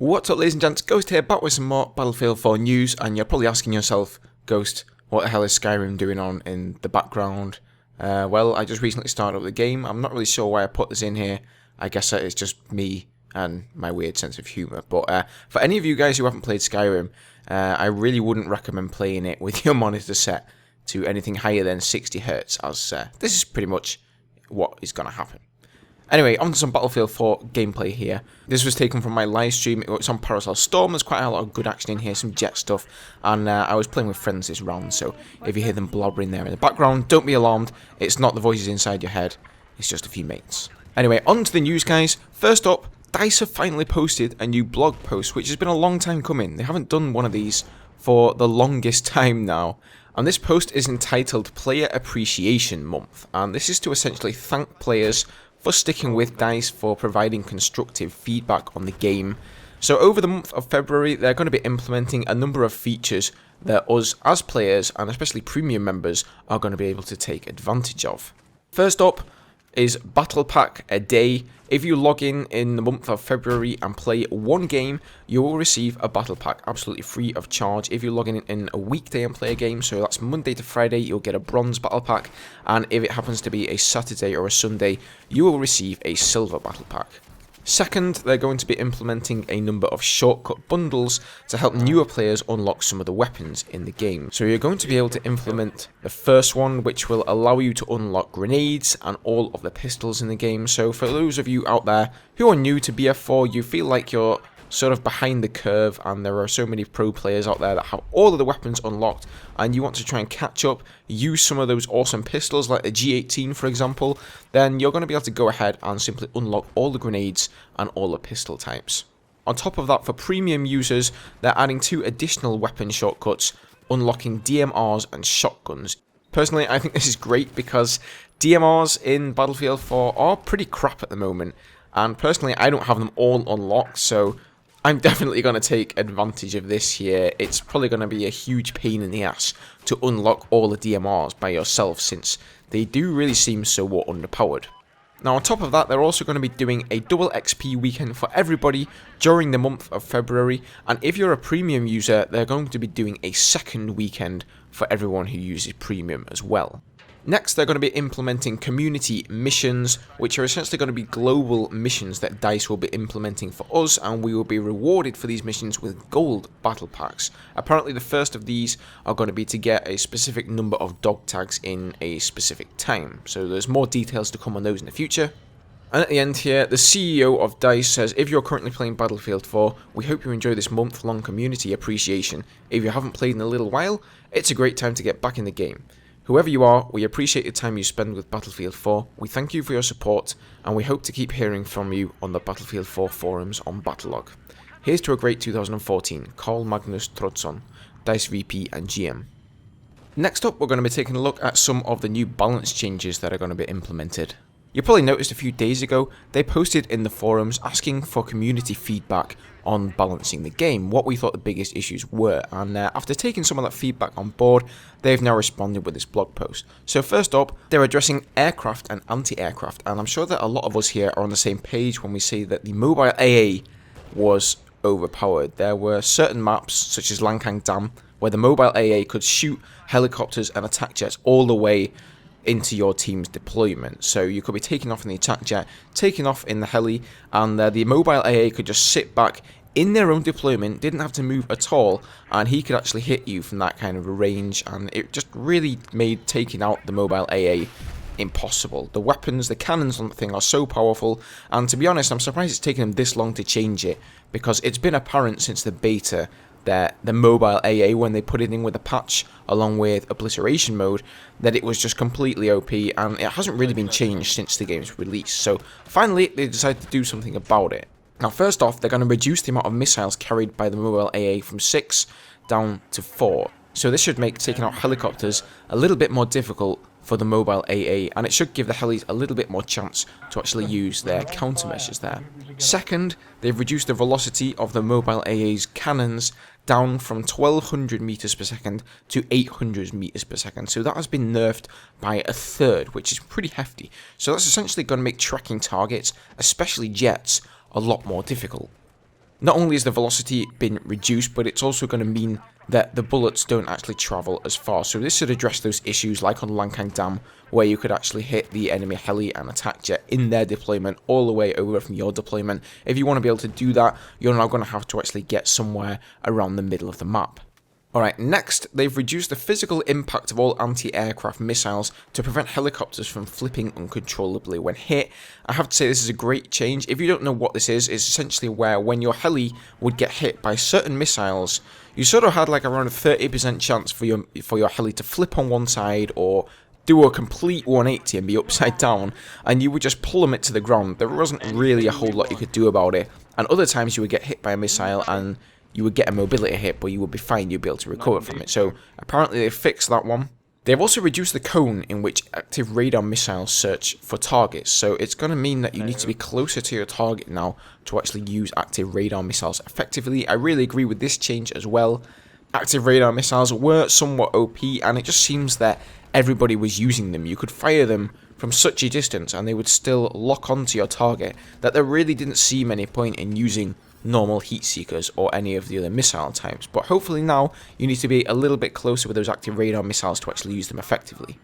What's up, ladies and gents, Ghost here, back with some more Battlefield 4 news, and you're probably asking yourself, Ghost, what the hell is Skyrim doing on in the background? Well, I just recently started up the game. I'm not really sure why I put this in here. I guess that it's just me and my weird sense of humour. But for any of you guys who haven't played Skyrim, I really wouldn't recommend playing it with your monitor set to anything higher than 60Hz, as this is pretty much what is going to happen. Anyway, on to some Battlefield 4 gameplay here. This was taken from my live stream. It's on Parasol Storm. There's quite a lot of good action in here, some jet stuff, and I was playing with friends this round, so if you hear them blobbering there in the background, don't be alarmed. It's not the voices inside your head, it's just a few mates. Anyway, on to the news, guys. First up, DICE have finally posted a new blog post, which has been a long time coming. They haven't done one of these for the longest time now. And this post is entitled Player Appreciation Month, and this is to essentially thank players for sticking with DICE, for providing constructive feedback on the game. So over the month of February, they're going to be implementing a number of features that us as players, and especially premium members, are going to be able to take advantage of. First up is Battle Pack a day. If you log in the month of February and play one game, you will receive a Battle Pack absolutely free of charge. If you log in a weekday and play a game, so that's Monday to Friday, you'll get a Bronze Battle Pack, and if it happens to be a Saturday or a Sunday, you will receive a Silver Battle Pack. Second, they're going to be implementing a number of shortcut bundles to help newer players unlock some of the weapons in the game. So you're going to be able to implement the first one, which will allow you to unlock grenades and all of the pistols in the game. So for those of you out there who are new to BF4, you feel like you're sort of behind the curve, and there are so many pro players out there that have all of the weapons unlocked, and you want to try and catch up, use some of those awesome pistols like the G18 for example, then you're going to be able to go ahead and simply unlock all the grenades and all the pistol types. On top of that, for premium users, they're adding 2 additional weapon shortcuts, unlocking DMRs and shotguns. Personally, I think this is great because DMRs in Battlefield 4 are pretty crap at the moment, and personally I don't have them all unlocked, so I'm definitely going to take advantage of this here. It's probably going to be a huge pain in the ass to unlock all the DMRs by yourself, since they do really seem so underpowered. Now on top of that, they're also going to be doing a double XP weekend for everybody during the month of February, and if you're a premium user, they're going to be doing a second weekend for everyone who uses premium as well. Next, they're going to be implementing community missions, which are essentially going to be global missions that DICE will be implementing for us, and we will be rewarded for these missions with gold battle packs. Apparently the first of these are going to be to get a specific number of dog tags in a specific time, so there's more details to come on those in the future. And at the end here, the CEO of DICE says, if you're currently playing Battlefield 4, we hope you enjoy this month-long community appreciation. If you haven't played in a little while, it's a great time to get back in the game. Whoever you are, we appreciate the time you spend with Battlefield 4, we thank you for your support, and we hope to keep hearing from you on the Battlefield 4 forums on Battlelog. Here's to a great 2014, Carl Magnus Trodsson, DICE VP and GM. Next up, we're going to be taking a look at some of the new balance changes that are going to be implemented. You probably noticed a few days ago, they posted in the forums asking for community feedback on balancing the game, what we thought the biggest issues were, and after taking some of that feedback on board, they've now responded with this blog post. So first up, they're addressing aircraft and anti-aircraft, and I'm sure that a lot of us here are on the same page when we say that the mobile AA was overpowered. There were certain maps, such as Lankang Dam, where the mobile AA could shoot helicopters and attack jets all the way into your team's deployment. So you could be taking off in the attack jet, taking off in the heli, and the mobile AA could just sit back in their own deployment, didn't have to move at all, and he could actually hit you from that kind of a range, and it just really made taking out the mobile AA impossible. The weapons, the cannons on the thing are so powerful, and to be honest, I'm surprised it's taken them this long to change it, because it's been apparent since the beta that the mobile AA, when they put it in with a patch along with obliteration mode, that it was just completely OP, and it hasn't really been changed since the game's release. So finally they decided to do something about it. Now first off, they're going to reduce the amount of missiles carried by the mobile AA from 6 down to 4. So this should make taking out helicopters a little bit more difficult for the mobile AA, and it should give the helis a little bit more chance to actually use their countermeasures there. Second, they've reduced the velocity of the mobile AA's cannons down from 1200 meters per second to 800 meters per second, so that has been nerfed by a third, which is pretty hefty. So that's essentially going to make tracking targets, especially jets, a lot more difficult. Not only is the velocity been reduced, but it's also going to mean that the bullets don't actually travel as far. So this should address those issues like on Lankang Dam, where you could actually hit the enemy heli and attack jet in their deployment all the way over from your deployment. If you want to be able to do that, you're now going to have to actually get somewhere around the middle of the map. Alright, next, they've reduced the physical impact of all anti-aircraft missiles to prevent helicopters from flipping uncontrollably when hit. I have to say this is a great change. If you don't know what this is, it's essentially where when your heli would get hit by certain missiles, you sort of had like around a 30% chance for your heli to flip on one side or do a complete 180 and be upside down, and you would just plummet to the ground. There wasn't really a whole lot you could do about it, and other times you would get hit by a missile and you would get a mobility hit, but you would be fine, you'd be able to recover from it. So apparently they fixed that one. They've also reduced the cone in which active radar missiles search for targets, so it's going to mean that you need to be closer to your target now to actually use active radar missiles effectively. I really agree with this change as well. Active radar missiles were somewhat OP, and it just seems that everybody was using them. You could fire them from such a distance and they would still lock onto your target, that there really didn't seem any point in using normal heat seekers or any of the other missile types. But hopefully now you need to be a little bit closer with those active radar missiles to actually use them effectively.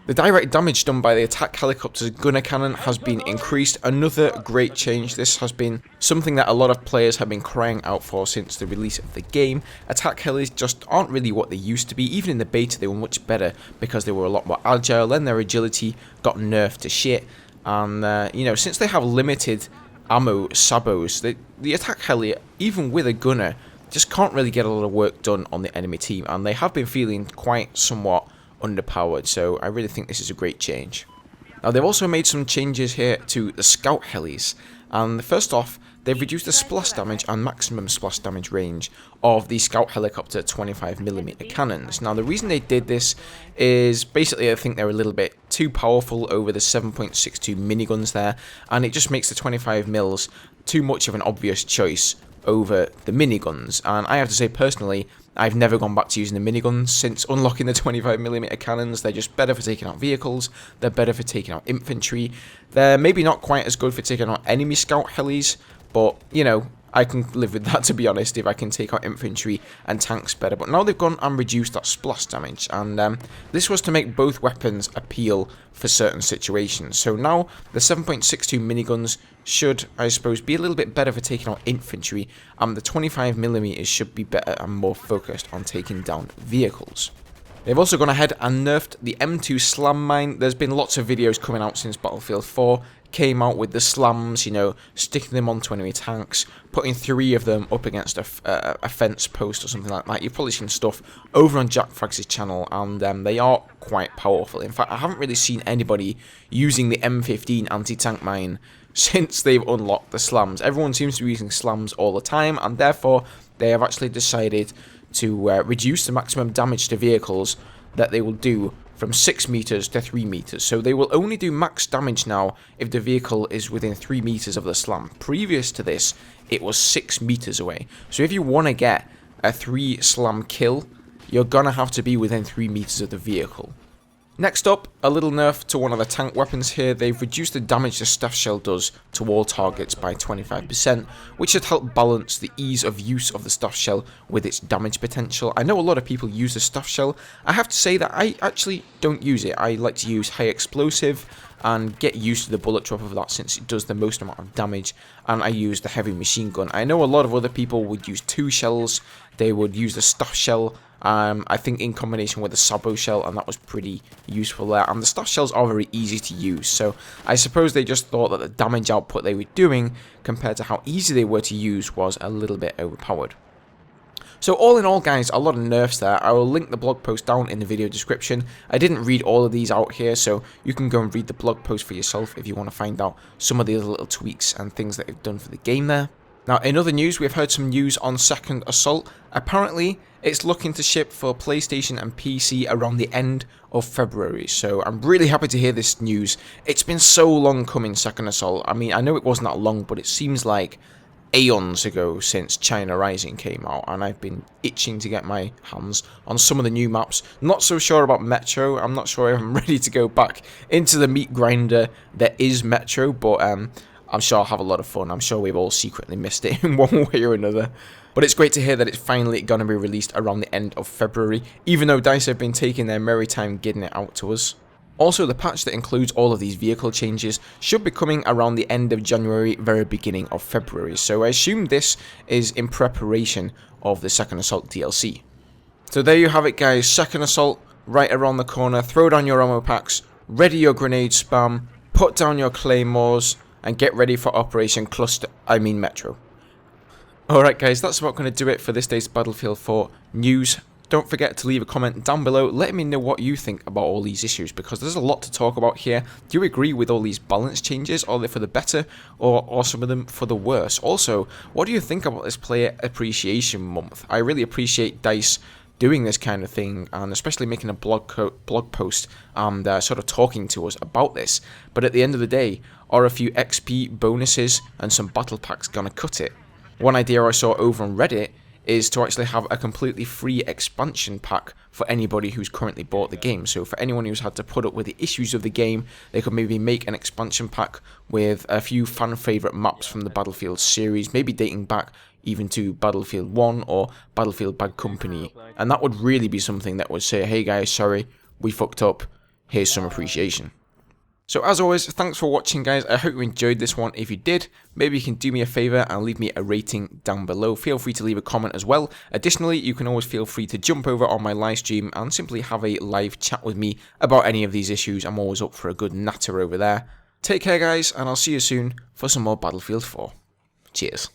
The direct damage done by the attack helicopter's gunner cannon has been increased. Another great change. This has been something that a lot of players have been crying out for since the release of the game. Attack helis just aren't really what they used to be. Even in the beta they were much better because they were a lot more agile, and their agility got nerfed to shit. And you know, since they have limited ammo sabos, the attack heli, even with a gunner, just can't really get a lot of work done on the enemy team, and they have been feeling quite somewhat underpowered, so I really think this is a great change. Now they've also made some changes here to the scout helis, and first off, they've reduced the splash damage and maximum splash damage range of the scout helicopter 25mm cannons. Now the reason they did this is basically I think they're a little bit too powerful over the 7.62 miniguns there, and it just makes the 25mm too much of an obvious choice over the miniguns. And I have to say personally, I've never gone back to using the miniguns since unlocking the 25mm cannons. They're just better for taking out vehicles, they're better for taking out infantry. They're maybe not quite as good for taking out enemy scout helis, but you know, I can live with that, to be honest, if I can take out infantry and tanks better. But now they've gone and reduced that splash damage, and this was to make both weapons appeal for certain situations. So now the 7.62 miniguns should, I suppose, be a little bit better for taking out infantry, and the 25mm should be better and more focused on taking down vehicles. They've also gone ahead and nerfed the M2 slam mine. There's been lots of videos coming out since Battlefield 4 came out with the slams, you know, sticking them onto enemy tanks, putting 3 of them up against a fence post or something like that. You've probably seen stuff over on Jack Frags' channel, and they are quite powerful. In fact, I haven't really seen anybody using the M15 anti-tank mine since they've unlocked the slams. Everyone seems to be using slams all the time, and therefore they have actually decided to reduce the maximum damage to vehicles that they will do from 6 meters to 3 meters. So they will only do max damage now if the vehicle is within 3 meters of the slam. Previous to this, it was 6 meters away. So if you want to get a 3 slam kill, you're gonna have to be within 3 meters of the vehicle. Next up, a little nerf to one of the tank weapons here. They've reduced the damage the staff shell does to all targets by 25%, which should help balance the ease of use of the staff shell with its damage potential. I know a lot of people use the staff shell. I have to say that I actually don't use it. I like to use high explosive and get used to the bullet drop of that since it does the most amount of damage, and I use the heavy machine gun. I know a lot of other people would use 2 shells. They would use the staff shell, I think in combination with the Sabo shell, and that was pretty useful there. And the staff shells are very easy to use, so I suppose they just thought that the damage output they were doing compared to how easy they were to use was a little bit overpowered. So all in all, guys, a lot of nerfs there. I will link the blog post down in the video description. I didn't read all of these out here, so you can go and read the blog post for yourself if you want to find out some of the other little tweaks and things that they've done for the game there. Now, in other news, we've heard some news on Second Assault. Apparently, it's looking to ship for PlayStation and PC around the end of February, so I'm really happy to hear this news. It's been so long coming, Second Assault. I mean, I know it wasn't that long, but it seems like aeons ago since China Rising came out, and I've been itching to get my hands on some of the new maps. Not so sure about Metro. I'm not sure if I'm ready to go back into the meat grinder that is Metro, but I'm sure I'll have a lot of fun. I'm sure we've all secretly missed it in one way or another. But it's great to hear that it's finally going to be released around the end of February, even though DICE have been taking their merry time getting it out to us. Also, the patch that includes all of these vehicle changes should be coming around the end of January, very beginning of February, so I assume this is in preparation of the Second Assault DLC. So there you have it guys, Second Assault right around the corner. Throw down your ammo packs, ready your grenade spam, put down your claymores, and get ready for Operation Metro. Alright guys, that's about going to do it for this day's Battlefield 4 news. Don't forget to leave a comment down below letting me know what you think about all these issues, because there's a lot to talk about here. Do you agree with all these balance changes? Are they for the better, or some of them for the worse? Also, what do you think about this Player Appreciation Month? I really appreciate DICE doing this kind of thing, and especially making a blog post and sort of talking to us about this. But at the end of the day, are a few XP bonuses and some battle packs gonna cut it? One idea I saw over on Reddit is to actually have a completely free expansion pack for anybody who's currently bought the game. So for anyone who's had to put up with the issues of the game, they could maybe make an expansion pack with a few fan favourite maps from the Battlefield series, maybe dating back even to Battlefield 1 or Battlefield Bad Company. And that would really be something that would say, hey guys, sorry, we fucked up, here's some appreciation. So as always, thanks for watching guys, I hope you enjoyed this one. If you did, maybe you can do me a favour and leave me a rating down below. Feel free to leave a comment as well. Additionally, you can always feel free to jump over on my live stream and simply have a live chat with me about any of these issues. I'm always up for a good natter over there. Take care guys, and I'll see you soon for some more Battlefield 4. Cheers.